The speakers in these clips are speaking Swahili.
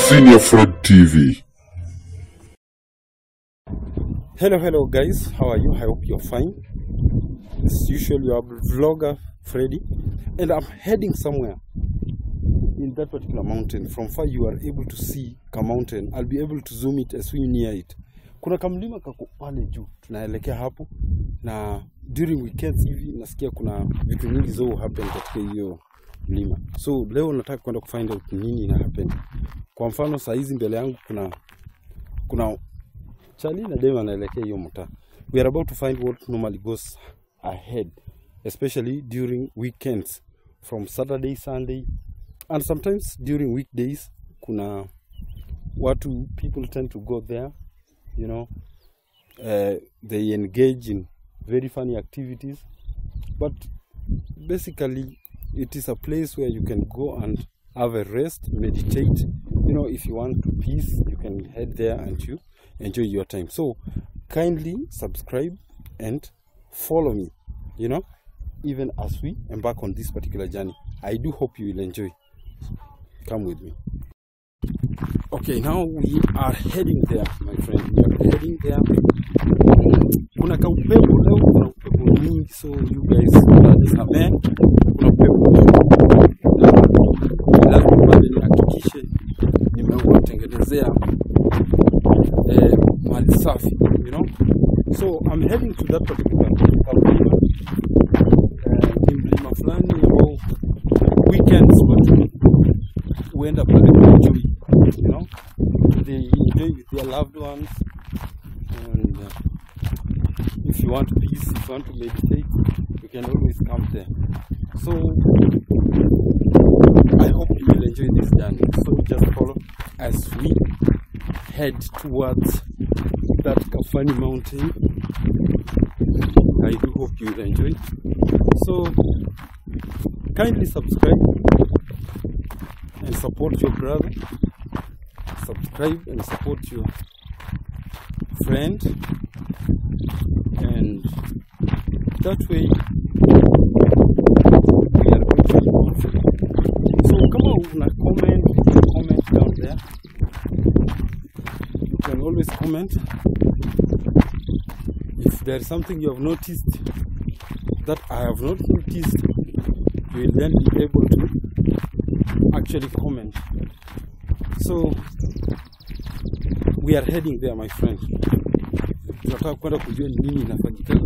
Senior Fred TV. Hello guys, how are you? I hope you're fine. As usual, you are vlogger Freddy, and I'm heading somewhere in that particular mountain. From far you are able to see a mountain. I'll be able to zoom it as we near it. Kuna kamlima kako pale juu, tunaelekea hapo, na during weekends hivi nasikia kuna vitu nyingi zo happen katika hiyo mlima. So leo nataka kwenda kufind out nini ina happen. Kwa mfano saa hizi mbele yangu kuna Charlie na Dave wanaelekea hiyo mtaa. We are about to find what normally goes ahead, especially during weekends, from Saturday, Sunday, and sometimes during weekdays. Kuna people tend to go there, you know. They engage in very funny activities, but basically it is a place where you can go and have a rest, meditate. You know, if you want peace, you can head there and you enjoy your time. So kindly subscribe and follow me, you know, even as we embark on this particular journey. I do hope you will enjoy. Come with me. Okay, now we are heading there, my friend. We are heading there. Kuna kaupepo leo, kuna upepo mingi, so you guys understand. Kuna upepo lazima bado nihakikishe nimeutengenezea mali safi, you know. So I'm heading to that particular mlima fulani ambao weekends we end up enjoy, you know. They enjoy with their loved ones, and if you want peace, if you want to meditate, you can always come there. So I hope you will enjoy this journey. So just follow as we head towards that Kafani mountain. I do hope you will enjoy. So kindly subscribe and support your brother. Subscribe and support your friend, and that way we are going to be good. So come on, comment down there. You can always comment if there is something you have noticed that I have not noticed. You will then be able to actually comment. So we are heading there, my friend. Tunataka kwenda kujua nini inafanyika.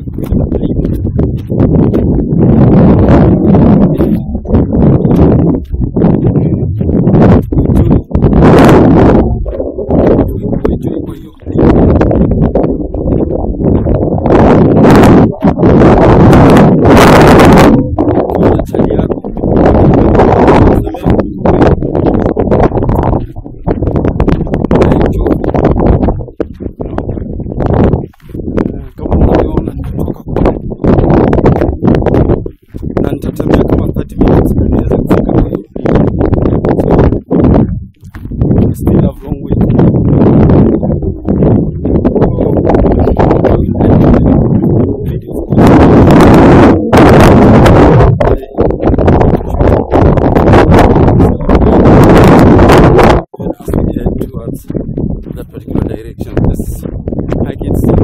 That particular direction, yes, I can see.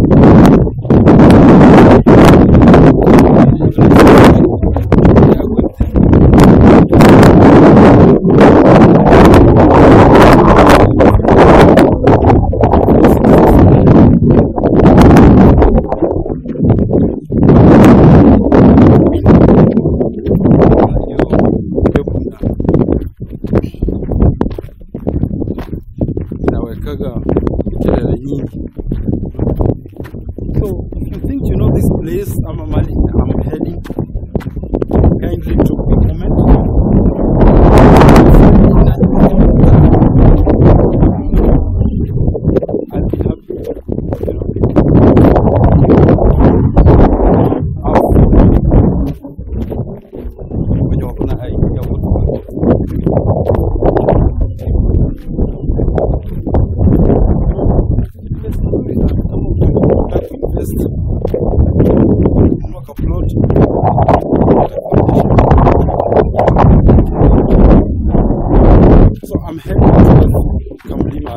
So if you think you know this place I'm heading, kindly drop a comment. I'll be happy, you know. So I'm heading to Kamlima.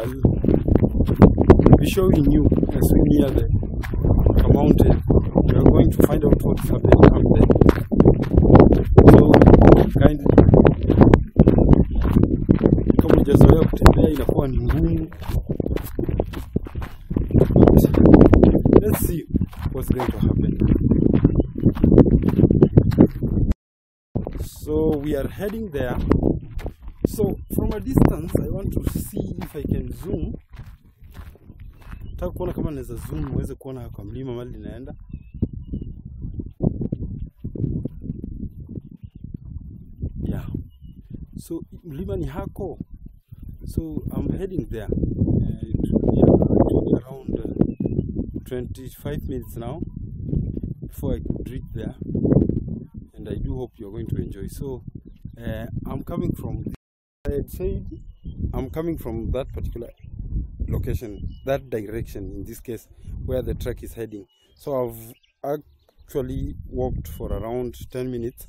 I'll be showing you as we near the mountain. We are going to find out what's happening up there. So kindly, kama hujazoea kutembea inakuwa ni ngumu. But let's see what's going to happen. So we are heading there. So from a distance, I want to see if I can zoom. Nataka kuona kama naweza zoom muweze kuona kwa mlima mahali ninaenda. Yeah. So mlima ni hako. So I'm heading there. It will be around 25 minutes now before I could reach there. And I do hope you're going to enjoy. So I'm coming from, I had said, I'm coming from that particular location, that direction in this case, where the trek is heading. So I've actually walked for around 10 minutes,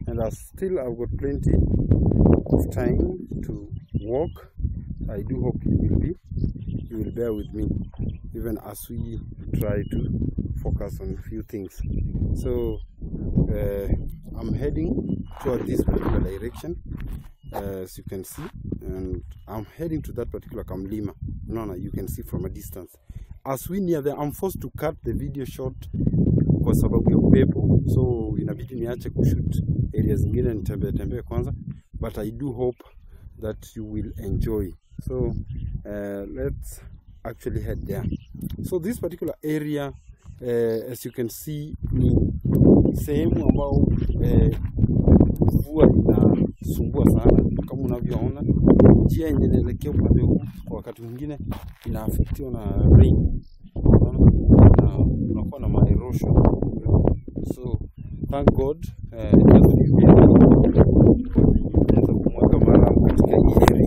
and I've got plenty of time to walk. I do hope you will bear with me, even as we try to focus on a few things. So I'm heading toward this particular direction, as you can see, and I'm heading to that particular Kamlima. No, you can see from a distance. As we near there, I'm forced to cut the video short kwa sababu ya upepo, so inabidi niache kushoot areas zingine nitembee kwanza, but I do hope that you will enjoy. So let's actually head there. So this particular area, as you can see, ni sehemu ambao mvua inasumbua sana. Kama unavyoona njia yenye inaelekea upande huu kwa wakati mwingine inaafektiwa na rain, na unakuwa na erosion. So thank God inaweza kumwaga mara katika hii area.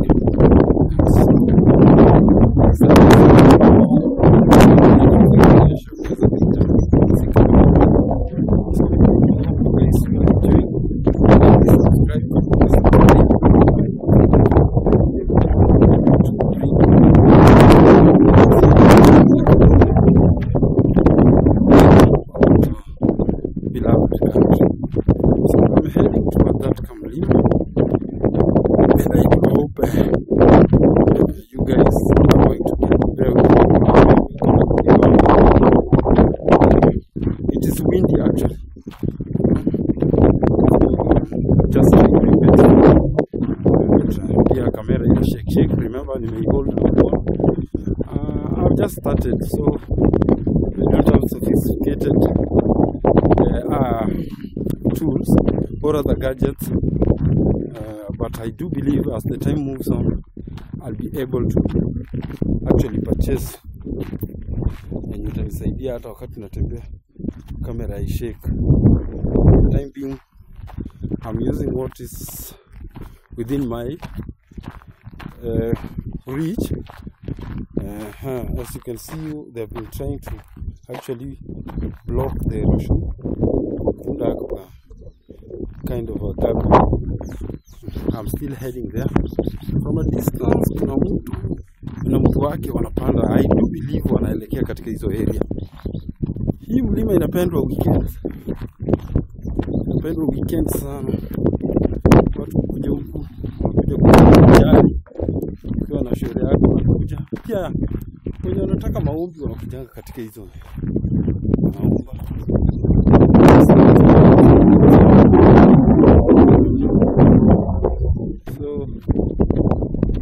Remember, I've just started, so I don't have sophisticated tools or other gadgets, but I do believe as the time moves on, I'll be able to actually purchase and itanisaidia hata wakati natembea camera ishake. Time being, I'm using what is within my reach. As you can see, they've been trying to actually block the erosion, kind of a gap. I'm still heading there. From a distance, kuna mtu wake wanapanda. I do believe wanaelekea katika hizo area. Hii mlima inapendwa weekend sana. Watu kuja huku, wanakuja kujali. Ukiwa na sherehe yako wanakuja. Pia wenye wanataka maombi wanakuja katika hizo maomba. So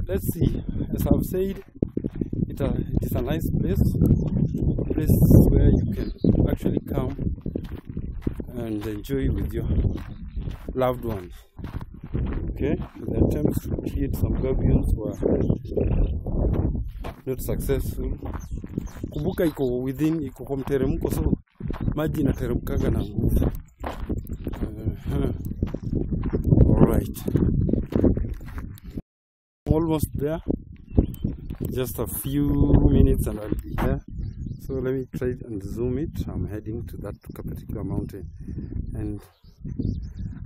let's see. As I've said, it is a nice place where you can actually come and enjoy with your loved ones. Okay, the attempts to hit some gabions were not successful. Kumbuka iko kwa mteremko, so maji inateremkaga na nguvu. Alright, almost there, just a few minutes and I'll be there. So let me try and zoom it. I'm heading to that particular mountain, and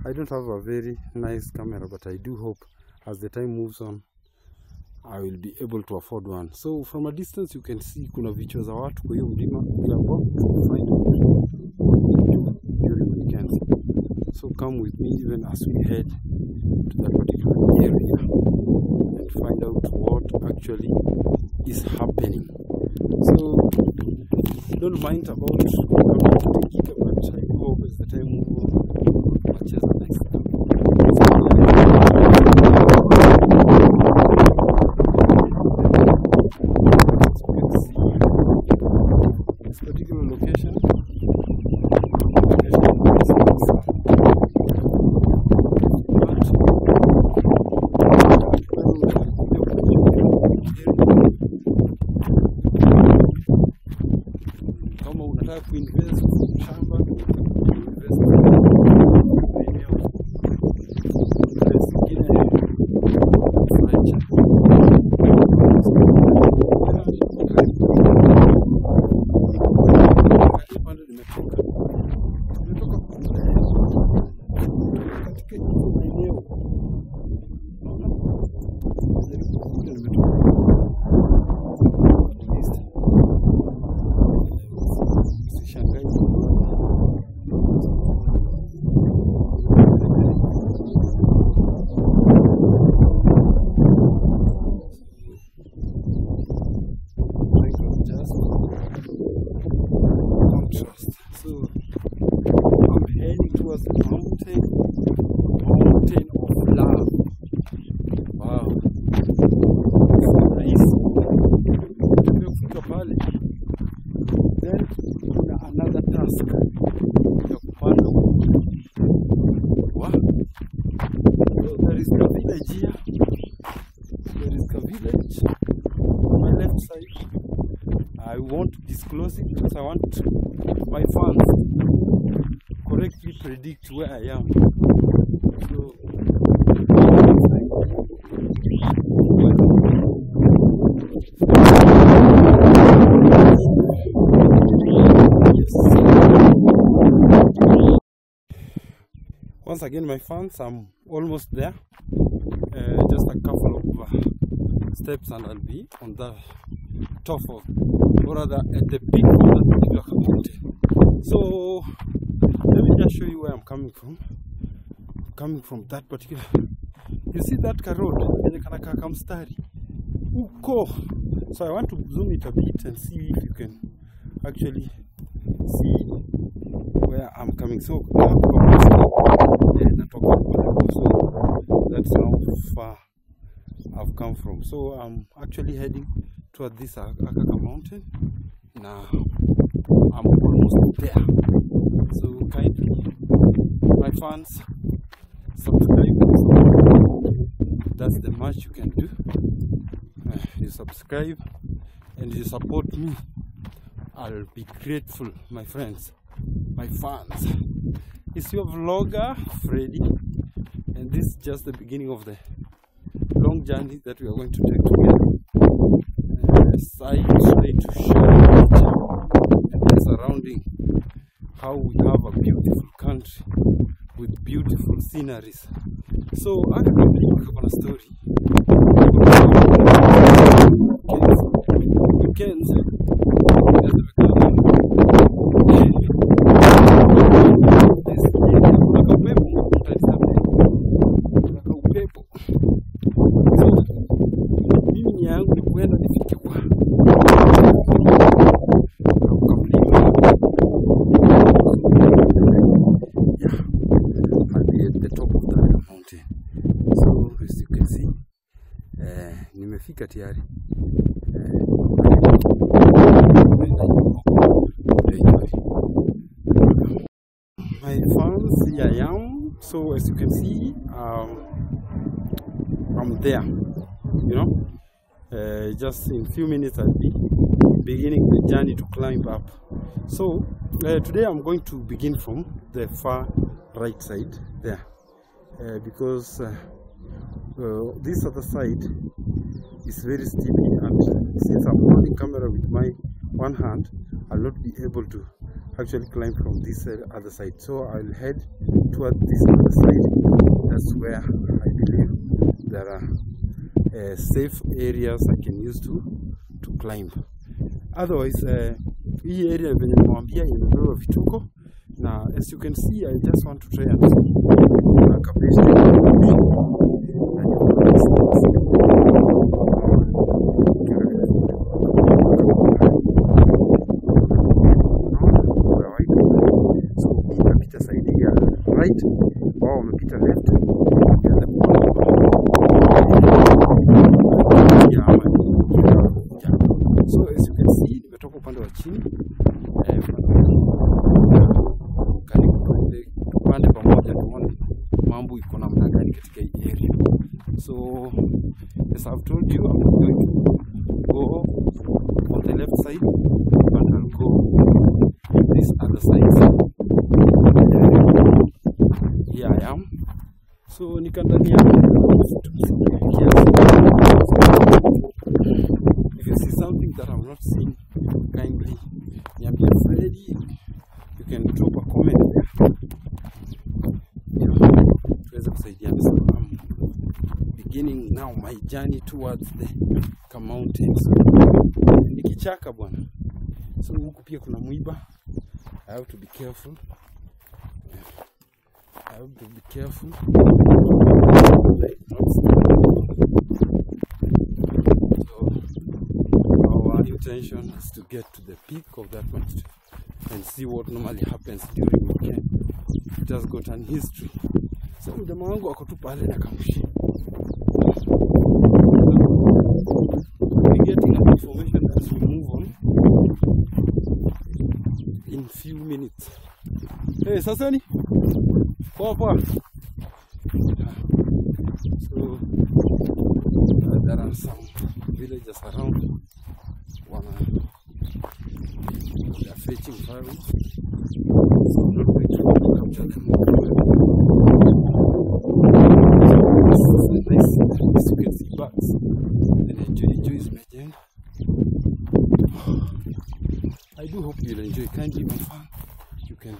I don't have a very nice camera, but I do hope as the time moves on I will be able to afford one. So from a distance you can see kuna vichwa za watu kwa hiyo mlima. We are about to find out during weekends. So come with me even as we head to that particular area and find out what actually is happening. So don't mind about coming to Kika, but I do hope as the time moves on, watches the next time. This particular location kama unataka kuinvest shamba, invest eneo zingine furniture. Pande nimetoka katika eneo, naona contrast. So I'm heading towards the mountain of love. Wow, so nice. Tukifika pale, then kuna another task ya kupanda. Wow, so there is a village here. There is a village on my left side. I won't disclose it because I want my fans to correctly predict where I am. So, yes. Once again, my fans, I'm almost there. Just a couple of steps and I'll be on the top of, or rather at the peak of that particular mountain. So let me just show you where I'm coming from. Coming from that particular, you see that road yenye kanaka kamstari uko. So I want to zoom it a bit and see if you can actually see where I'm coming. So that's how far I've come from. So I'm actually heading toward this Akaka mountain. Now I'm almost there. So kindly, my fans, subscribe. That's the much you can do. You subscribe and you support me. I'll be grateful, my friends, my fans. It's your vlogger Freddy, and this is just the beginning of the long journey that we are going to take together. I try to share nature and the surrounding, how we have a beautiful country with beautiful sceneries. So I can believe on a story. Weekends. Nimefika tayari. My fans, here I am. So as you can see, I'm there. You know, just in a few minutes I'll be beginning the journey to climb up. So today I'm going to begin from the far right side there, because this other side is very steepy, and since I'm holding camera with my one hand, I'll not be able to actually climb from this other side. So I'll head toward this other side. That's where I believe there are safe areas I can use to climb. Otherwise, hii area venye nimewambia imebeba vituko, na as you can see, I just want to try and see so itapita side ya right, wao wamepita left. So as you can see, nimetoka upande wa chini, upande pamoja tuone mambo iko namna gani katika hii area. So as I've told you, I'm going to go on the left side and I'll go this other side. Here I am. So nikandania if you see something that I'm not seeing, kindly niambie Freddy. You can drop a comment there. Tuweze kusaidiana. So I'm beginning now my journey towards the mountains. Ni kichaka bwana. So huku pia kuna mwiba. I have to be careful. I have to be careful. So our intention is to get to the peak of that mountain and see what normally happens during weekend. It has got an history. So jamaa wangu wako tu pale na kamshi. We're getting an information as we move on in few minutes. Hey, Sasani? Poa. So there are some villages around. They are fetching firewood. So I'm not going to capture them. So it's nice. As you can see birds. Then enjoy Ismajen. I do hope you'll enjoy. Kindly, my fan, you can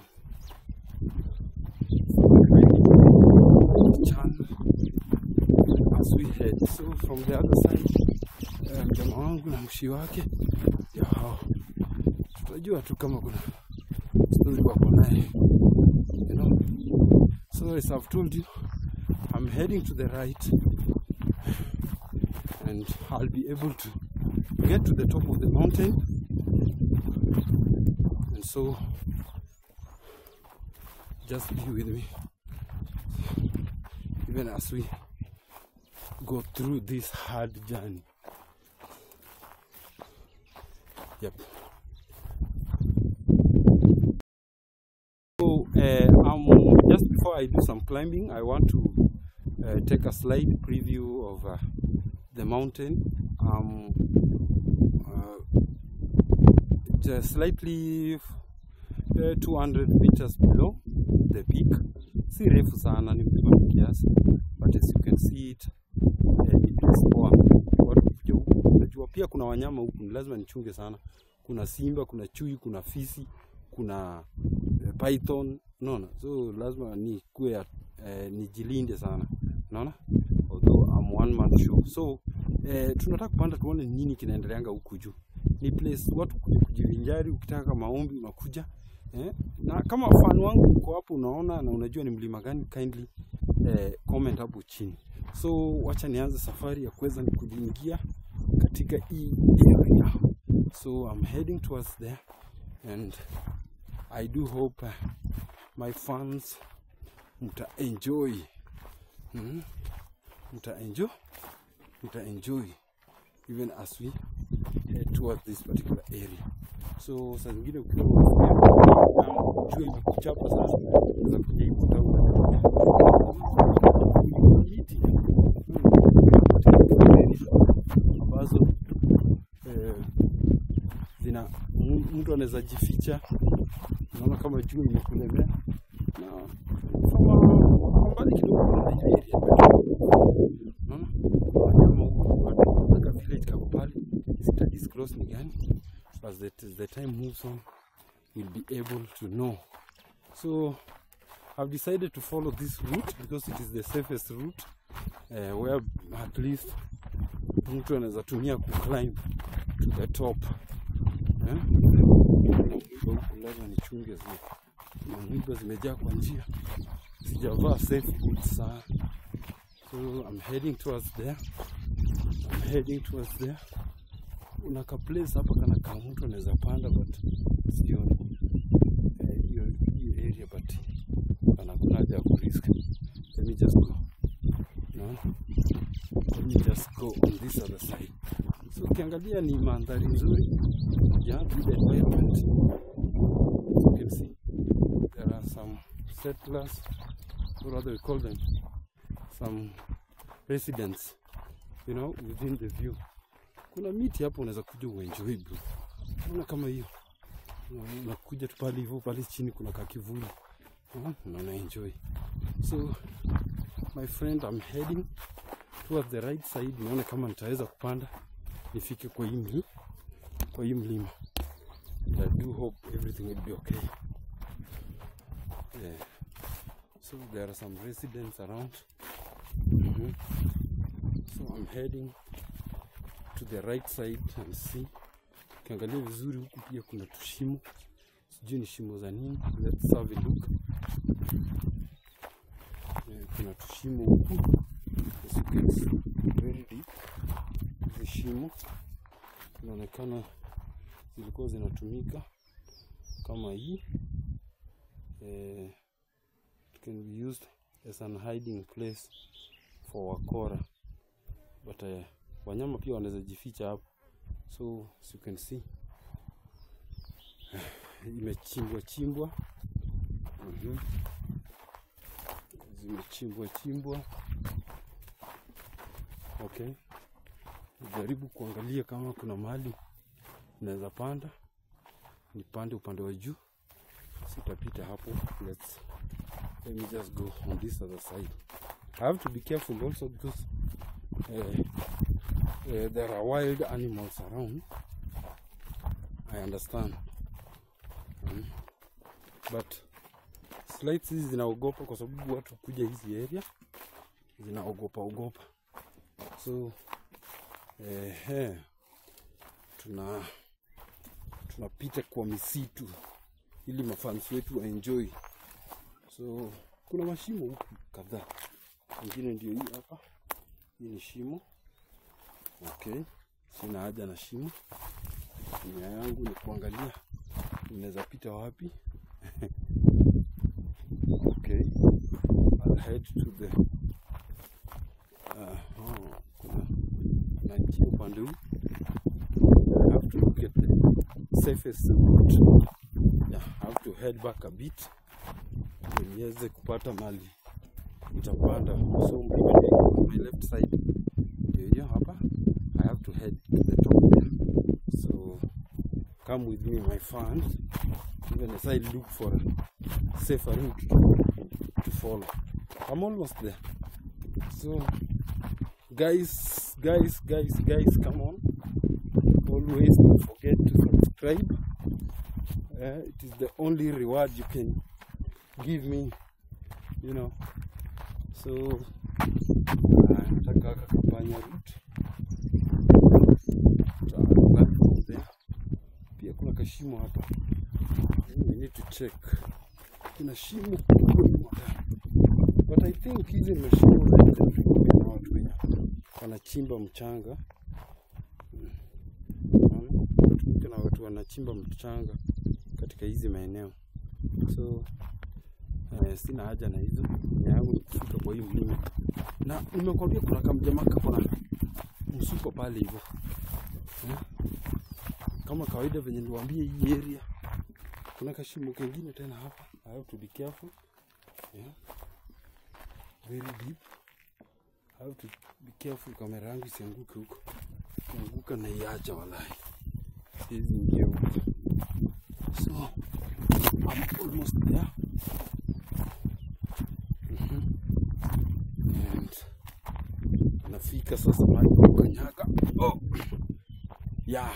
channel as we head. So from the other side, jamaa wangu na mshi wake yao, tutajua tu kama kuna story wako naye, you know. So as I've told you, I'm heading to the right and I'll be able to get to the top of the mountain. And so just be with me even as we go through this hard journey. Yep. So just before I do some climbing, I want to take a slight preview of the mountain. Just slightly 200 meters below the peak. Si refu sana, ni mlima kiasi, but as you can see it, it is poa. Watu kuja huku, najua pia kuna wanyama huku, lazima nichunge sana. Kuna simba, kuna chui, kuna fisi, kuna python, unaona. So lazima nijilinde sana, unaona. Although I'm one man show. So tunataka kupanda tuone nini kinaendeleanga huku juu. Ni place watu kujivinjari, ukitaka maombi unakuja. Na kama fan wangu uko hapo unaona na unajua ni mlima gani, kindly comment hapo chini. So wacha nianze safari ya kuweza kuingia katika hii area. So I'm heading towards there and I do hope my fans muta enjoy. Muta enjoy even as we head towards this particular area. So saa zingine ukiwa jua imekuchapa sasa, unaweza kuja hivi ambazo zina mtu anaweza jificha. Unaona kama jua imekulemea na kama mbali kidogo kuna area. Unaona kama huko village kako pale, sita disclose ni gani, as the time moves on we'll be able to know. So I've decided to follow this route because it is the safest route, where at least mtu anaweza tumia ku climb to the top. Huku lazima nichunge mwiba zimejaa kwa njia. Sijavaa safe boots sana. So I'm heading towards there. Kuna ka place hapa kana kama mtu anaweza panda, but sioni hiyo area, but kuna haja ya kurisk. Let me just go. No? Let me just go on this other side. So ukiangalia ni mandhari nzuri. Yeah, the environment. You can see there are some settlers, or rather we call them some residents, you know, within the view. Kuna miti hapo unaweza kuja uenjoy bro. Unaona kama hiyo. Unakuja tu pale hivyo, pale chini kuna kakivuli. Na enjoy. So my friend, I'm heading towards the right side. Nione kama nitaweza kupanda nifike kwa hii mlima. I do hope everything will be okay. Yeah. So there are some residents around. So I'm heading to the right side and see. Kiangalia vizuri huku pia kuna tushimo. Sijui ni shimo za nini. Let's have a look. Kuna tushimo huku. As you can see, very deep. Hizi shimo inaonekana zilikuwa zinatumika kama hii. It can be used as an hiding place for wakora, but wanyama pia wanaweza jificha hapo. So as you can see, imechimbwa. Zimechimbwa. Okay, jaribu kuangalia kama kuna mahali naweza panda, nipande upande wa juu. Sitapita hapo. Let me just go on this other side. I have to be careful also because there are wild animals around. I understand. But slides hizi zinaogopa kwa sababu watu kuja hizi area zinaogopa. So tunapita kwa misitu ili mafans wetu enjoy. So kuna mashimo huku kadhaa. Ingine ndio hii hapa. Hii ni shimo. Okay. Sina haja na shimo. Nia yangu ni kuangalia ninaweza pita wapi. Okay. I'll head to the kuna njia upande huu. I have to look at the safest route. Yeah, I have to head back a bit. Niweze kupata mali nitapanda. So my left side ndio hapa. I have to head to the top there. So come with me, my friends, even as I look for a safer route to follow. I'm almost there. So guys, come on. Always don't forget to subscribe. It is the only reward you can give me, you know. So nataka kufanya route there. Pia kuna kashimo hapa. We need to check. Kuna shimo, but I think hizi ni mashimo za watu wenye wanachimba mchanga. Kuna watu wanachimba mchanga katika hizi maeneo. So sina haja na hizo. Yangu kufika kwa hii mlima. Na nimekwambia kuna kamjamaa kuna msuko pale hivyo. Kama kawaida venye niwaambie hii area kuna kashimo kingine tena hapa. I have to be careful. Yeah. Very deep. I have to be careful kamera yangu isianguke huko. Kuanguka na iacha wallahi. Hizi ndio. So I'm almost there. And nafika sasa mahali kwa kanyaga. Oh. Yeah.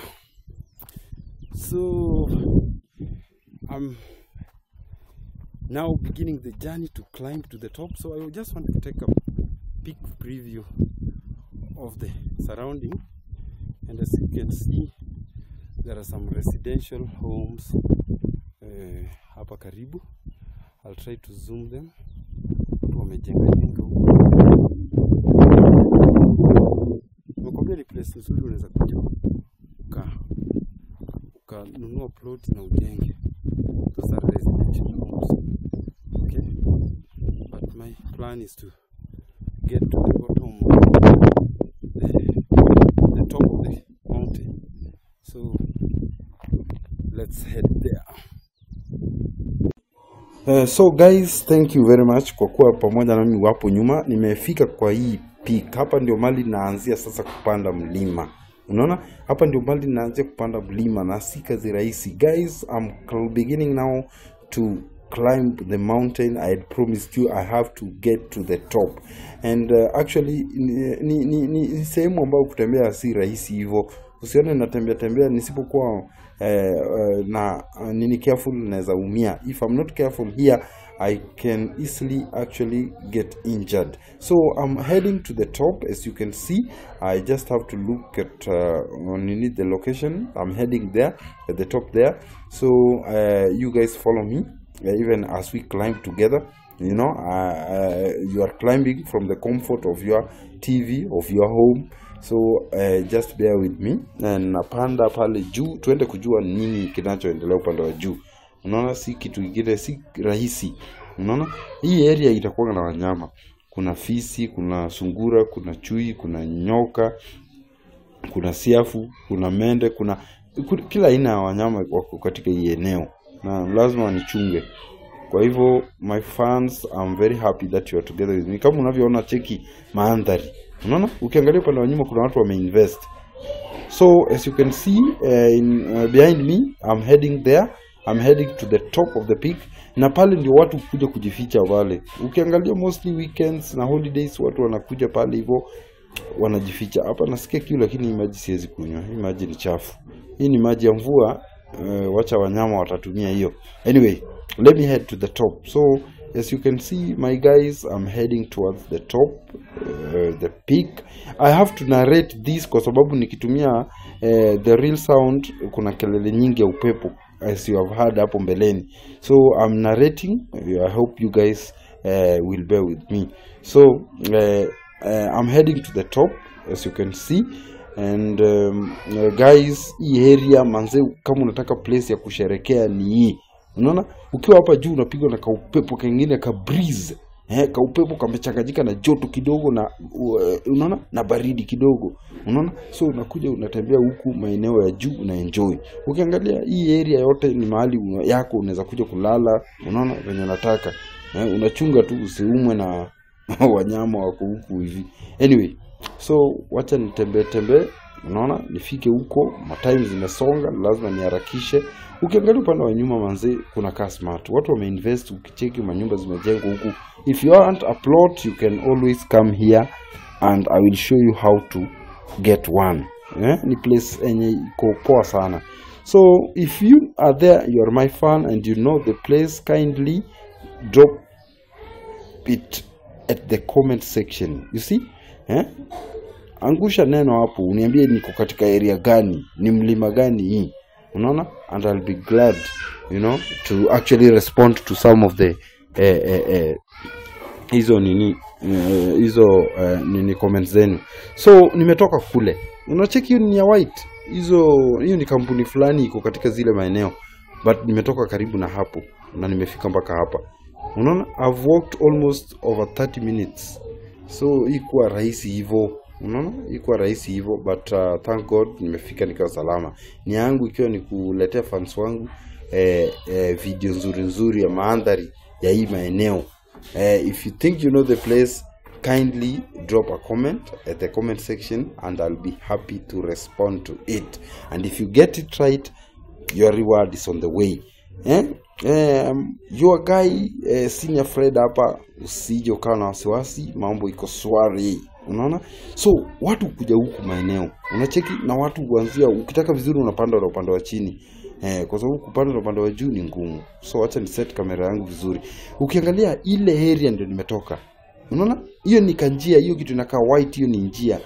So I'm now beginning the journey to climb to the top. So I just want to take a peek preview of the surrounding, and as you can see there are some residential homes hapa karibu. I'll try to zoom them. Wamejenga ni place nzuri, unaweza kuja ukanunua plot na ujenge. Those are residential homes. Okay, but my plan is to get to the bottom of the top of the mountain, so let's head there. So guys, thank you very much kwa kuwa pamoja nami hapo nyuma. Nimefika kwa hii peak. Hapa ndio mali naanzia sasa kupanda mlima. Unaona? Hapa ndio mali naanzia kupanda mlima na si kazi rahisi. Guys, I'm beginning now to climb the mountain. I had promised you I have to get to the top. And actually ni sehemu ambayo kutembea si rahisi hivyo. Usione natembea nisipokuwa nini careful naweza umia. If I'm not careful here, I can easily actually get injured. So I'm heading to the top. As you can see, I just have to look at the location. I'm heading there at the top there. So you guys follow me even as we climb together. You know, you are climbing from the comfort of your TV, of your home. So just bear with me. And napanda pale juu, tuende kujua nini kinachoendelea upande wa juu. Unaona, si kitu kingine, si rahisi. Unaona, hii area itakuwa na wanyama. Kuna fisi, kuna sungura, kuna chui, kuna nyoka, kuna siafu, kuna mende, kuna kila aina ya wanyama wako katika hii eneo. Na lazima nichunge. Kwa hivyo, my fans, I'm very happy that you are together with me. Kama unavyoona, cheki mandhari. Unaona, ukiangalia upande wa nyuma kuna watu wameinvest. So as you can see behind me, I'm heading there. I'm heading to the top of the peak. Na pale ndio watu kuja kujificha wale. Ukiangalia mostly weekends na holidays watu wanakuja pale hivyo wanajificha. Hapa nasikia kiu lakini maji siwezi kunywa. Hii maji ni chafu. Hii ni maji ya mvua, wacha wanyama watatumia hiyo. Anyway, let me head to the top. So as you can see, my guys, I'm heading towards the top, the peak. I have to narrate this kwa sababu nikitumia the real sound kuna kelele nyingi ya upepo as you have heard hapo mbeleni. So I'm narrating. I hope you guys will bear with me. So I'm heading to the top as you can see. And guys, hii area manze, kama unataka place ya kusherekea ni hii. Unaona, ukiwa hapa juu unapigwa na kaupepo kengine ka breeze. Kaupepo kamechanganyika na joto kidogo na unaona, na baridi kidogo. Unaona? So unakuja unatembea huku maeneo ya juu una enjoy. Ukiangalia hii area yote ni mahali yako, unaweza kuja kulala, unaona venye unataka. Unachunga tu usiumwe na wanyama wako huku hivi. Anyway, so wacha nitembee, unaona, nifike huko, time zimesonga, lazima niharakishe. Ukiangalia upande wa nyuma manze kuna car smart. Watu wameinvest, ukicheki manyumba zimejengwa huku. If you want a plot, you can always come here and I will show you how to get one. Ni place enye iko poa sana. So if you are there, you are my fan and you know the place, kindly drop it at the comment section. You see? Angusha neno hapo, uniambie niko katika area gani, ni mlima gani hii. Unaona? And I'll be glad, you know, to actually respond to some of the hizo nini comments zenu. So nimetoka kule. Unacheki hiyo ni ya white. Hiyo ni kampuni fulani iko katika zile maeneo. But nimetoka karibu na hapo na nimefika mpaka hapa. Unaona? I've walked almost over 30 minutes. So ikuwa rahisi hivyo. Unaona, iko rahisi hivyo, but thank God nimefika nikiwa salama. Ni yangu ikiwa ni kuletea fans wangu video nzuri ya mandhari ya hii maeneo. If you think you know the place, kindly drop a comment at the comment section and I'll be happy to respond to it. And if you get it right, your reward is on the way. Your guy Senior Fred hapa, usije ukawa na wasiwasi, mambo iko swari. Unaona? So watu kuja huku maeneo, unacheki na watu kuanzia, ukitaka vizuri unapanda na upande wa chini. Kwa sababu kupanda na upande wa juu ni ngumu. So acha ni set kamera yangu vizuri. Ukiangalia ile area ndio nimetoka. Unaona? Hiyo ni kanjia, hiyo kitu inakaa white, hiyo ni njia.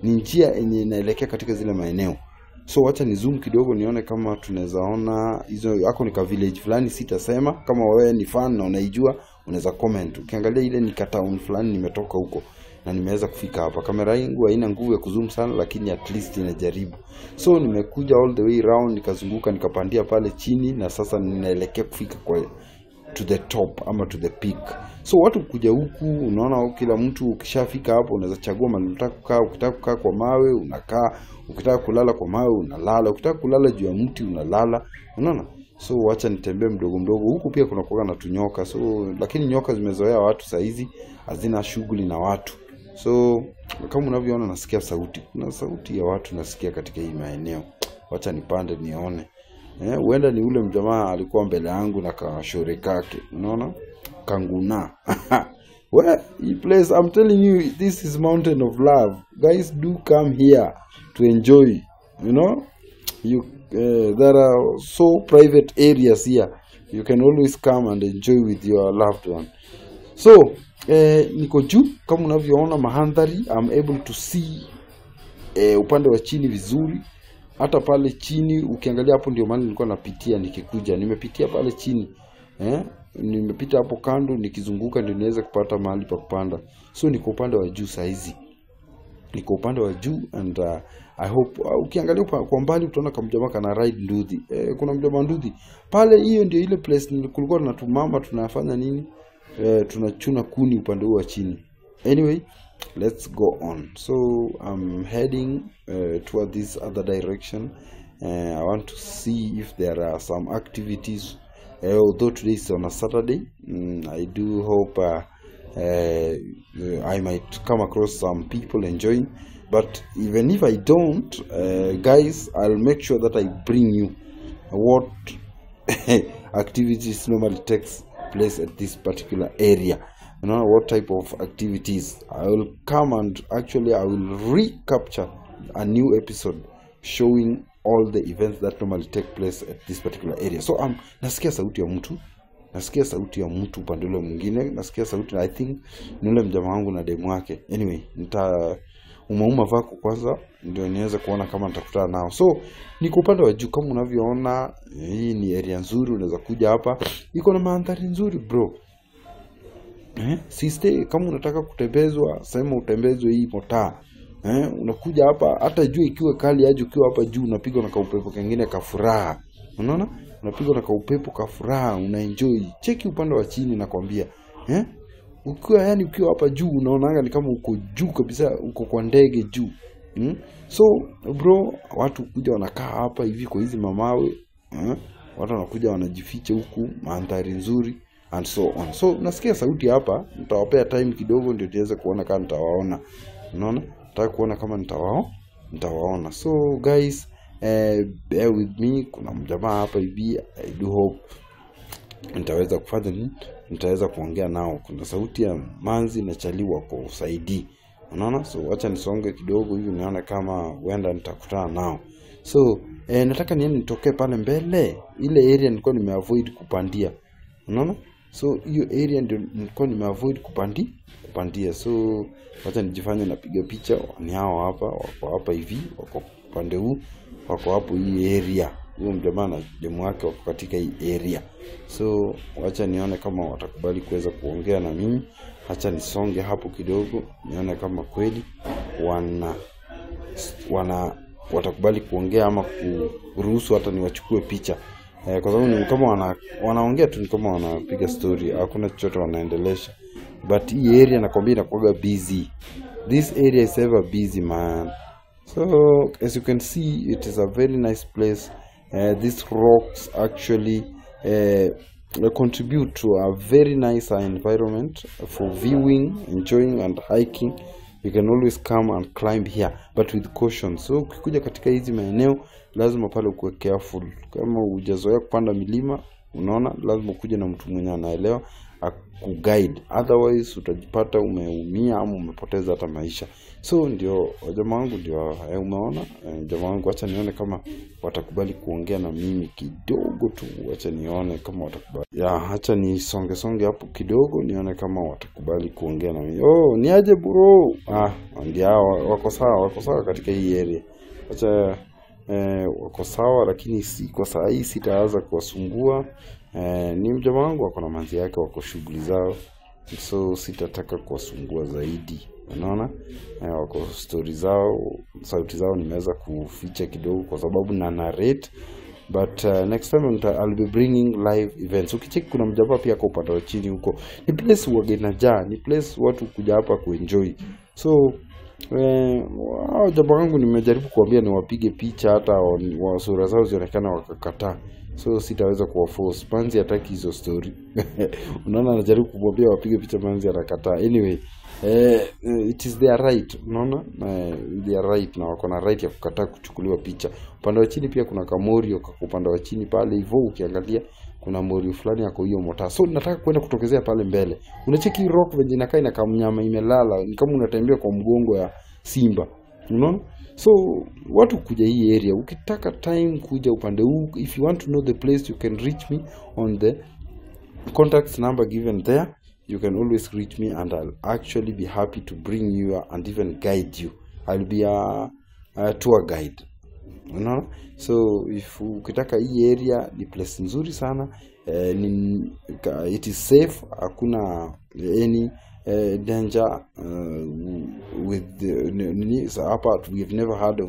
ni njia yenye inaelekea katika zile maeneo. So wacha ni zoom kidogo nione kama tunaweza ona hizo. Hako ni ka village fulani, sitasema. Kama wewe ni fan na unaijua unaweza comment. Ukiangalia ile ni ka town fulani, nimetoka huko na nimeweza kufika hapa. Kamera yangu haina nguvu ya kuzoom sana, lakini at least inajaribu. So nimekuja all the way round, nikazunguka, nikapandia pale chini, na sasa ninaelekea kufika kwa to the top ama to the peak. So watu kuja huku, unaona kila mtu ukishafika hapo unaweza chagua mahali unataka kukaa. Ukitaka kukaa kwa mawe unakaa, ukitaka kulala kwa mawe unalala, ukitaka kulala juu ya mti unalala, unaona. So wacha nitembee mdogo mdogo. Huku pia kuna kuoga na tunyoka. So lakini nyoka zimezoea watu saa hizi, hazina shughuli na watu. So kama unavyoona nasikia sauti. Kuna sauti ya watu nasikia katika hii maeneo. Wacha nipande nione. Huenda ni ule mjamaa alikuwa mbele yangu na kashore kake, unaona? Kanguna. Well, he place, I'm telling you, this is mountain of love. Guys, do come here to enjoy. You know, there are so private areas here. You can always come and enjoy with your loved one. So, niko juu kama unavyoona mandhari. I'm able to see upande wa chini vizuri. Hata pale chini ukiangalia hapo ndio mahali nilikuwa napitia nikikuja. Nimepitia pale chini. Nimepita hapo kando nikizunguka ndio niweze kupata mahali pa kupanda. So niko upande wa juu saa hizi. Niko upande wa juu and I hope ukiangalia kwa mbali utaona kama mjamaa kana ride nduthi. Kuna mjamaa nduthi. Pale hiyo ndio ile place kulikuwa tunatumama tunafanya nini? Tunachuna kuni upande wa chini. Anyway, let's go on. So I'm heading toward this other direction. I want to see if there are some activities. Although today is on a Saturday, I do hope I might come across some people enjoying. But even if I don't, guys, I'll make sure that I bring you what activities normally takes place at this particular area. You know, what type of activities. I will come and actually I will recapture a new episode showing all the events that normally take place at this particular area. So nasikia sauti ya mtu. Nasikia sauti ya mtu upande ule mwingine. Nasikia sauti, I think ni ule mjamaa wangu na demu wake. Anyway, umauma vako kwanza ndio niweze kuona kama nitakutana nao. So niko upande wa juu kama unavyoona. Hii ni area nzuri, unaweza kuja hapa. Iko na mandhari nzuri bro. Sister, kama unataka kutembezwa, sema utembezwe hii motaa. Unakuja hapa hata jua ikiwa kali aje, ukiwa hapa juu unapigwa na kaupepo kingine ka furaha. Unaona? Unapigwa na kaupepo ka furaha, unaenjoy. Cheki upande wa chini nakwambia. Ukiwa hapa juu unaonanga ni kama uko juu kabisa, uko kwa ndege juu. So bro, watu kuja wanakaa hapa hivi kwa hizi mamawe. Watu wanakuja wanajificha huku, mandhari nzuri and so on. So nasikia sauti hapa, nitawapea time kidogo ndio niweze kuona kama nitawaona. Unaona? Nataka kuona kama nitawaona. So guys, bear with me. Kuna mjamaa hapa hivi, I do hope nitaweza kufanya nini? Nitaweza kuongea nao. Kuna sauti ya manzi na chaliwa kwa usaidi. Unaona? So acha nisonge kidogo hivi nione kama huenda nitakutana nao. So nataka nitokee pale mbele. Ile area nilikuwa nimeavoid kupandia. Unaona? So hiyo area ndio nilikuwa nimeavoid kupandia. So acha nijifanye napiga picha. Ni hao hapa, wako hapa hivi, wako pande huu, wako hapo hii area. Huyo mjamaa na demu wake wako katika hii area. So acha nione kama watakubali kuweza kuongea na mimi. Acha nisonge hapo kidogo nione kama kweli watakubali kuongea ama kuruhusu hata niwachukue picha. Kwa sababu ni kama wanaongea tu, ni kama wanapiga story, hakuna chochote wanaendelesha. But hii area nakwambia inakuwa busy. This area is ever busy, man. So as you can see, it is a very nice place. These rocks actually contribute to a very nice environment for viewing, enjoying and hiking. You can always come and climb here, but with caution. So ukikuja katika hizi maeneo lazima pale ukuwe careful. Kama hujazoea kupanda milima, unaona, lazima ukuje na mtu mwenye anaelewa akuguide, otherwise utajipata umeumia ama umepoteza hata maisha. So ndio jamaa wangu, ndio umeona jamaa wangu, acha nione kama watakubali kuongea na mimi kidogo tu, acha nione kama watakubali. Acha nisonge hapo kidogo nione kama watakubali kuongea na mimi. Ni aje bro? Ndio wako sawa katika hii area. Acha wako sawa, lakini si kwa saa hii sitaanza kuwasumbua. Ni mjamaa wangu wako na manzi yake, wako shughuli zao, so sitataka kuwasumbua zaidi. Unaona, wako story zao, sauti zao nimeweza kuficha kidogo kwa sababu na narrate, but next time I'll be bringing live events. Ukicheck kuna mjamaa pia kwa upande wa chini huko, ni place wageni jaa, ni place watu kuja hapa kuenjoy. So jamaa wangu nimejaribu kuambia ni wapige picha, hata sura zao zionekana wakakataa, so sitaweza kuwaforce. Manzi hataki hizo story. Unaona, anajaribu kumwambia wapige picha, Manzi anakataa. Anyway, it is their right, unaona, their right, na wako na right ya kukataa kuchukuliwa picha. Upande wa chini pia kuna kamorio, kwa upande wa chini pale hivyo ukiangalia kuna morio fulani yako hiyo mota. So nataka kwenda kutokezea pale mbele. Unacheki rock venye inakaa inakaa mnyama imelala, ni kama unatembea kwa mgongo ya simba. Unaona? So watu kuja hii area, ukitaka time kuja upande huu, if you want to know the place, you can reach me on the contact number given there. You can always reach me and I'll actually be happy to bring you and even guide you. I'll be a tour guide. You know? So if ukitaka hii area, ni place nzuri sana, it is safe, hakuna any danger with so apart. We have never heard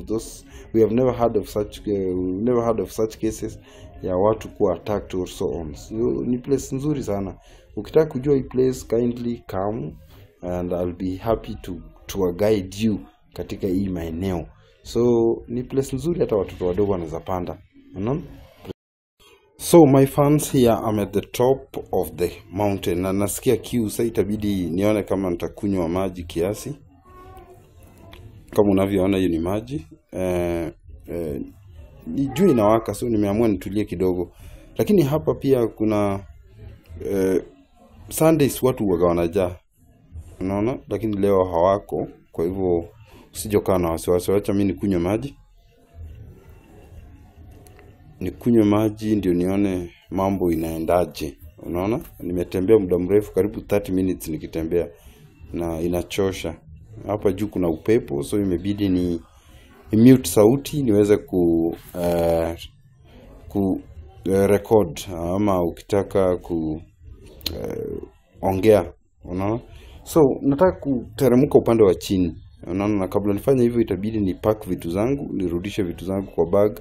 of such cases ya watu kuwa attacked or so on. So ni place nzuri sana. Ukitaka kujua hii place, kindly come and I'll be happy to guide you katika hii maeneo. So ni place nzuri, hata watoto wadogo wanaweza panda. Unaona? So my fans, here I'm at the top of the mountain, na nasikia kiu. Sasa itabidi nione kama nitakunywa maji kiasi. Kama unavyoona hiyo ni maji. Jua inawaka, so nimeamua nitulie kidogo. Lakini hapa pia kuna Sundays watu waga wanajaa, unaona, lakini leo hawako. Kwa hivyo usijokaa na wasiwasi, acha mimi nikunywe maji ndio nione mambo inaendaje. Unaona, nimetembea muda mrefu, karibu 30 minutes nikitembea, na inachosha. Hapa juu kuna upepo, so imebidi ni mute sauti niweze record, ama ukitaka ongea. Unaona, so nataka kuteremka upande wa chini. Unaona, na kabla nifanye hivyo itabidi ni pack vitu zangu, nirudishe vitu zangu kwa bag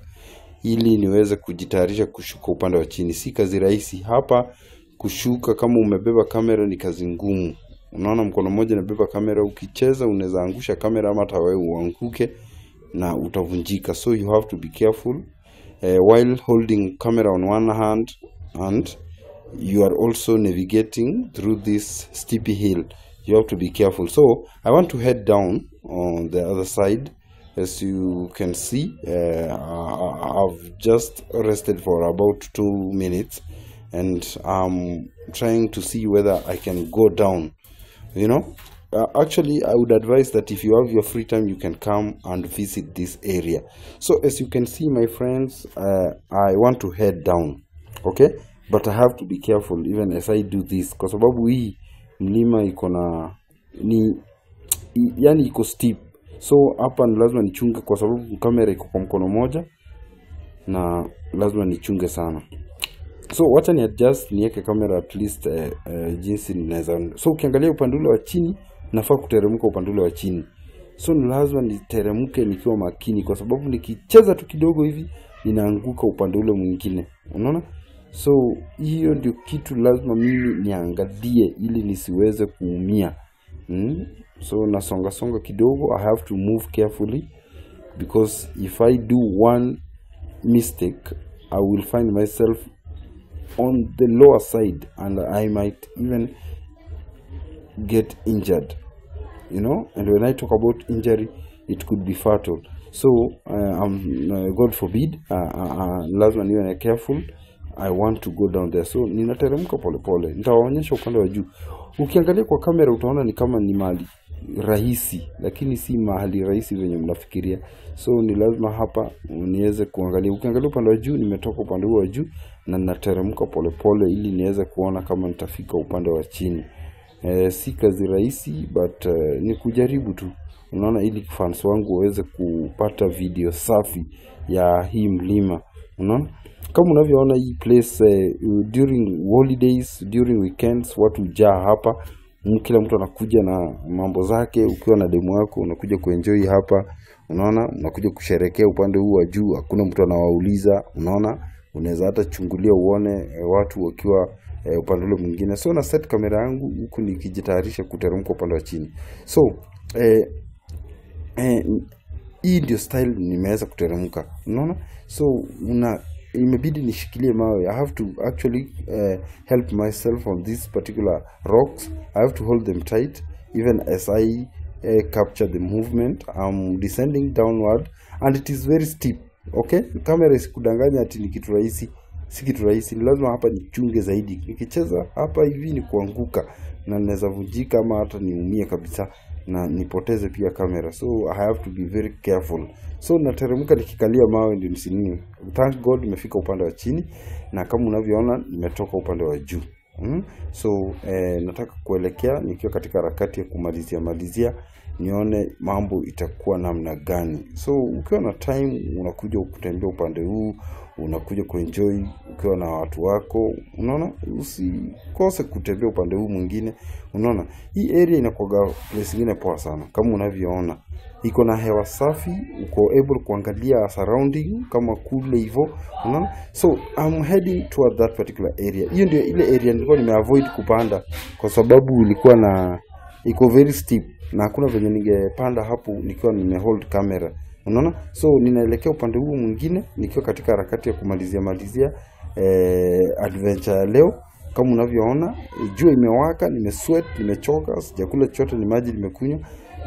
ili niweze kujitayarisha kushuka upande wa chini. Si kazi rahisi hapa kushuka. Kama umebeba kamera ni kazi ngumu. Unaona, mkono mmoja unabeba kamera, ukicheza unaweza angusha kamera ama hata wewe uanguke na utavunjika. So you have to be careful while holding camera on one hand, and you are also navigating through this steepy hill. You have to be careful. So I want to head down on the other side. As you can see, I've just rested for about 2 minutes, and I'm trying to see whether I can go down. You know, actually I would advise that if you have your free time, you can come and visit this area. So as you can see, my friends, I want to head down, okay, but I have to be careful even as I do this, kwa sababu hii mlima iko na yani iko steep. So hapa ni lazima nichunge, kwa sababu kamera iko kwa mkono moja na lazima nichunge sana. So wacha ni adjust niweke kamera at least jinsi ninaweza. So ukiangalia upande ule wa chini, nafaa kuteremka upande ule wa chini. So ni lazima niteremke nikiwa makini, kwa sababu nikicheza tu kidogo hivi ninaanguka upande ule mwingine. Unaona? So hiyo ndio kitu lazima mimi niangalie ili nisiweze kuumia. So nasonga kidogo. I have to move carefully, because if I do one mistake, I will find myself on the lower side and I might even get injured, you know. And when I talk about injury, it could be fatal. So God forbid, lazima niwe careful I want to go down there. So ninateremka polepole. Nitawaonyesha upande wa juu. Ukiangalia kwa kamera utaona ni kama ni mahali rahisi, lakini si mahali rahisi venye mnafikiria. So ni lazima hapa niweze kuangalia. Ukiangalia upande wa juu, nimetoka upande wa juu na ninateremka polepole ili niweze kuona kama nitafika upande wa chini. Si kazi rahisi, but ni kujaribu tu. Unaona, ili fans wangu waweze kupata video safi ya hii mlima. Unaona, kama unavyoona hii place during holidays, during weekends watu hujaa hapa. Kila mtu anakuja na mambo zake. Ukiwa na demo yako unakuja kuenjoy hapa. Unaona, unakuja kusherehekea upande huu wa juu. Hakuna mtu anawauliza. Unaona, unaweza hata chungulia uone watu wakiwa upande ule mwingine. So na set kamera yangu huku nikijitayarisha kuteremka upande wa chini. So hii ndio style nimeweza kuteremka. Unaona, so imebidi nishikilie mawe. I have to actually help myself on these particular rocks. I have to hold them tight even as I capture the movement. I'm descending downward and it is very steep. Okay, kamera isikudanganya ati ni kitu rahisi. Si kitu rahisi. Ni lazima hapa nichunge zaidi. Nikicheza hapa hivi ni kuanguka na naweza vunjika ama hata niumie kabisa na nipoteze pia kamera. So I have to be very careful. So nateremka nikikalia mawe ndio nisinini. Thank God nimefika upande wa chini na kama unavyoona nimetoka upande wa juu. So nataka kuelekea nikiwa katika harakati ya kumalizia nione mambo itakuwa namna gani. So ukiwa na time unakuja kutembea upande huu, unakuja kuenjoy ukiwa na watu wako. Unaona, usikose kutembea upande huu mwingine. Unaona, hii area inakuwa place nyingine poa sana. Kama unavyoona iko na hewa safi, uko able kuangalia surrounding kama kule hivyo. Unaona, so I'm heading toward that particular area. Hiyo ndio ile area nilikuwa nimeavoid kupanda kwa sababu ilikuwa iko very steep na hakuna venye ningepanda hapo nikiwa nimehold camera. Unaona, so ninaelekea upande huu mwingine nikiwa katika harakati ya kumalizia adventure ya leo. Kama unavyoona jua imewaka, nimesweat, nimechoka, sijakula chochote, ni maji nimekunywa.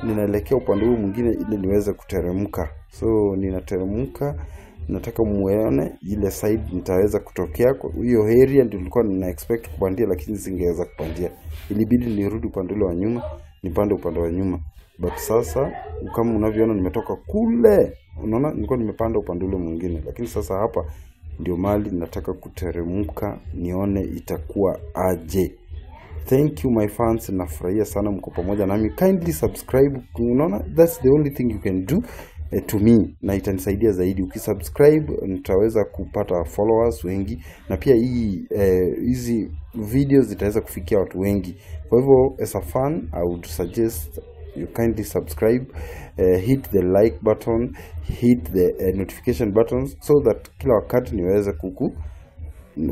Ninaelekea upande huu mwingine ili niweze kuteremka. So ninateremka, nataka muone ile side nitaweza kutokea. Kwa hiyo area ndio nilikuwa nina expect kupandia lakini singeweza kupandia. Ilibidi nirudi upande ule wa nyuma, nipande upande wa nyuma. But sasa kama unavyoona nimetoka kule. Unaona, nilikuwa nimepanda upande ule mwingine, lakini sasa hapa ndio mali nataka kuteremka nione itakuwa aje. Thank you my fans, nafurahia sana mko pamoja nami. Kindly subscribe. Unaona, that's the only thing you can do to me na itanisaidia zaidi. Ukisubscribe nitaweza kupata followers wengi na pia hizi videos zitaweza kufikia watu wengi. Kwa hivyo as a fan I would suggest you kindly subscribe, hit the like button, hit the notification buttons so that kila wakati niweze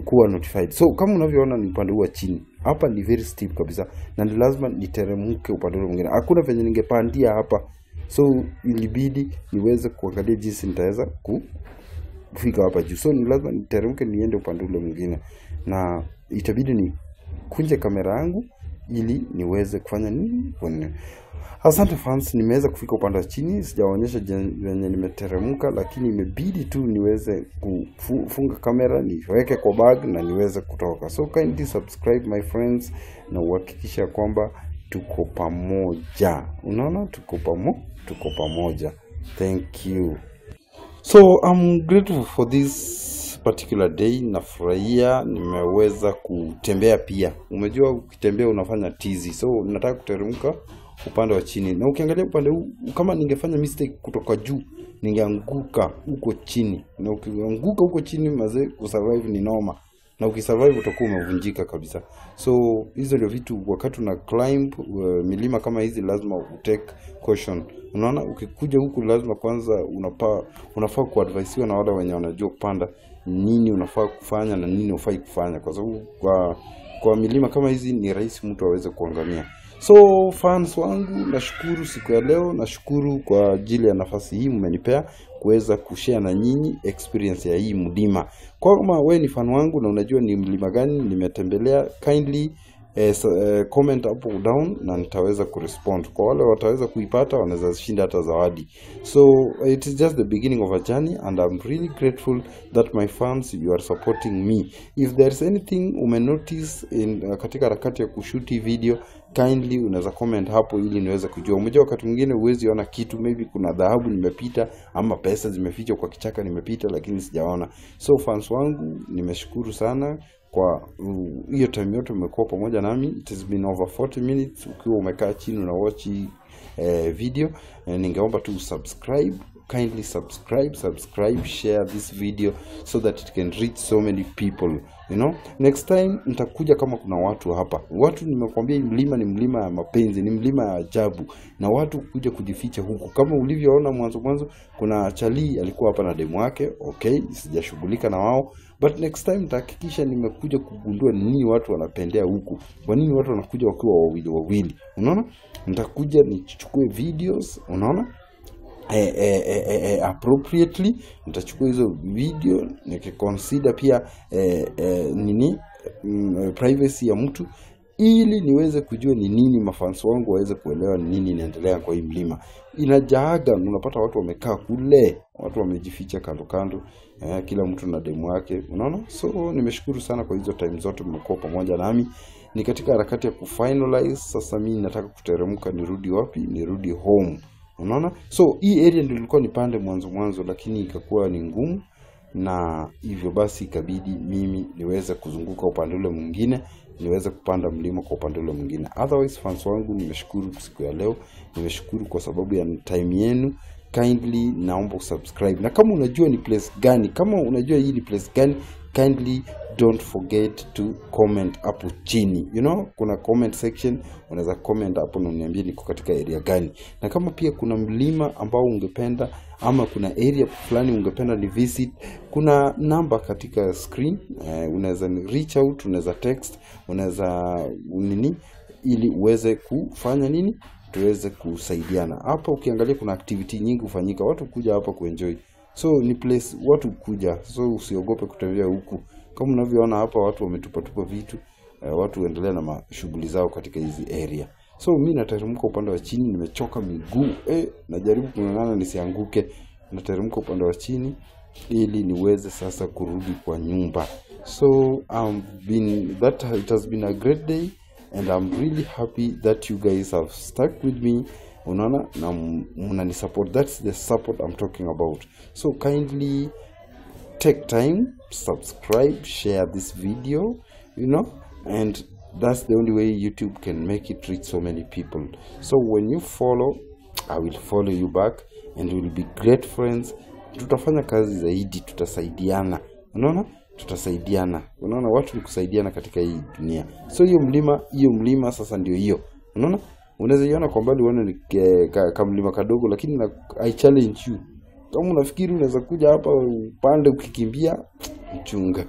kuwa notified. So kama unavyoona ni upande wa chini. Hapa ni very steep kabisa na ni lazima niteremke upande mwingine. Hakuna venye ningepandia hapa. So ilibidi niweze kuangalia jinsi nitaweza kufika hapa juu. So ni lazima niteremke niende upande ule mwingine na itabidi ni kunje kamera yangu ili niweze kufanya nini. Asante fans, nimeweza kufika upande wa chini. Sijaonyesha venye nimeteremka lakini imebidi tu niweze kufunga kamera, niweke kwa bag na niweze kutoka. So kindly subscribe my friends na uhakikisha kwamba tuko pamoja. Unaona, tuko pamoja. Thank you. So I'm grateful for this particular day. Nafurahia nimeweza kutembea pia. Umejua ukitembea unafanya tizi. So nataka kuteremka upande wa chini. Na ukiangalia upande huu, kama ningefanya mistake kutoka juu, ningeanguka huko chini. Na ukianguka huko chini mazee, kusurvive ni noma. Na ukisurvive utakuwa umevunjika kabisa. So hizo ndio vitu wakati una climb milima kama hizi lazima utake caution. Unaona, ukikuja huku lazima kwanza unafaa kuadvisiwa na wale wenye wanajua kupanda nini unafaa kufanya na nini hufai kufanya, kwa sababu kwa milima kama hizi ni rahisi mtu aweze kuangamia. So fans wangu, nashukuru siku ya leo, nashukuru kwa ajili ya nafasi hii mmenipea kuweza kushare na nyinyi experience ya hii mlima. Kama wewe ni fan wangu na unajua ni mlima gani nimetembelea, kindly comment up or down na nitaweza kurespond. Kwa wale wataweza kuipata wanaweza shinda hata zawadi. So it is just the beginning of a journey, and I'm really grateful that my fans, you are supporting me. If there is anything notice in katika harakati ya kushuti video, kindly unaweza comment hapo ili niweze kujua. Unajua wakati mwingine huwezi ona kitu, maybe kuna dhahabu nimepita ama pesa zimefichwa kwa kichaka nimepita lakini sijaona. So fans wangu, nimeshukuru sana kwa hiyo time yote umekuwa pamoja nami. It has been over 40 minutes ukiwa umekaa chini una watch video. Ningeomba tu subscribe, kindly subscribe, share this video so that it can reach so many people, you know. Next time nitakuja kama kuna watu hapa. Watu nimekwambia mlima ni mlima ya mapenzi, ni mlima ya ajabu, na watu kuja kujificha huku. Kama ulivyoona mwanzo kuna chali alikuwa hapa na demu wake. Okay, sijashughulika na wao, but next time nitahakikisha nimekuja kugundua nini watu wanapendea huku. Kwa nini watu wanakuja wakiwa wawili? Unaona? Nitakuja nichukue videos, unaona? Appropriately nitachukua hizo video nikiconsider pia privacy ya mtu, ili niweze kujua ni nini mafans wangu waweze kuelewa ni nini inaendelea kwa hii mlima. Inajaaga unapata watu wamekaa kule, watu wamejificha kando, kila mtu na demu wake, unaona. So nimeshukuru sana kwa hizo time zote mmekuwa pamoja nami. Ni katika harakati ya kufinalize sasa. Mimi nataka kuteremka, nirudi wapi? Nirudi home, unaona. So hii area ndio ilikuwa nipande mwanzo, lakini ikakuwa ni ngumu, na hivyo basi ikabidi mimi niweze kuzunguka upande ule mwingine, niweze kupanda mlima kwa upande ule mwingine. Otherwise fans wangu, nimeshukuru siku ya leo, nimeshukuru kwa sababu ya time yenu. Kindly naomba subscribe, na kama unajua ni place gani, kama unajua hii ni place gani, kindly don't forget to comment hapo chini. You know, kuna comment section, unaweza comment hapo na uniambie niko katika area gani. Na kama pia kuna mlima ambao ungependa, ama kuna area fulani ungependa ni visit, kuna namba katika screen, unaweza reach out, unaweza text, unaweza ili uweze kufanya nini, tuweze kusaidiana. Hapa ukiangalia kuna activity nyingi ufanyika, watu kuja hapa kuenjoy. So ni place watu kuja, so usiogope kutembea huku. Kama unavyoona hapa watu wametupa vitu, watu endelea na mashughuli zao katika hizi area. So mimi nateremka upande wa chini, nimechoka miguu, najaribu kung'ang'ana nisianguke. Nateremka upande wa chini ili niweze sasa kurudi kwa nyumba. So it has been a great day, and I'm really happy that you guys have stuck with me. Unaona, na mnani support. That's the support I'm talking about. So kindly take time, subscribe, share this video, you know, and that's the only way YouTube can make it reach so many people. So when you follow, I will follow you back, and we'll be great friends. Tutafanya kazi zaidi, tutasaidiana. Unaona? Tutasaidiana. Unaona, watu ni kusaidiana katika hii dunia. So hiyo mlima sasa ndio hiyo. Unaona? Unaweza iona kwa mbali uone ni kamlima kadogo, lakini I challenge you. Kama unafikiri unaweza kuja hapa upande ukikimbia, mchunga.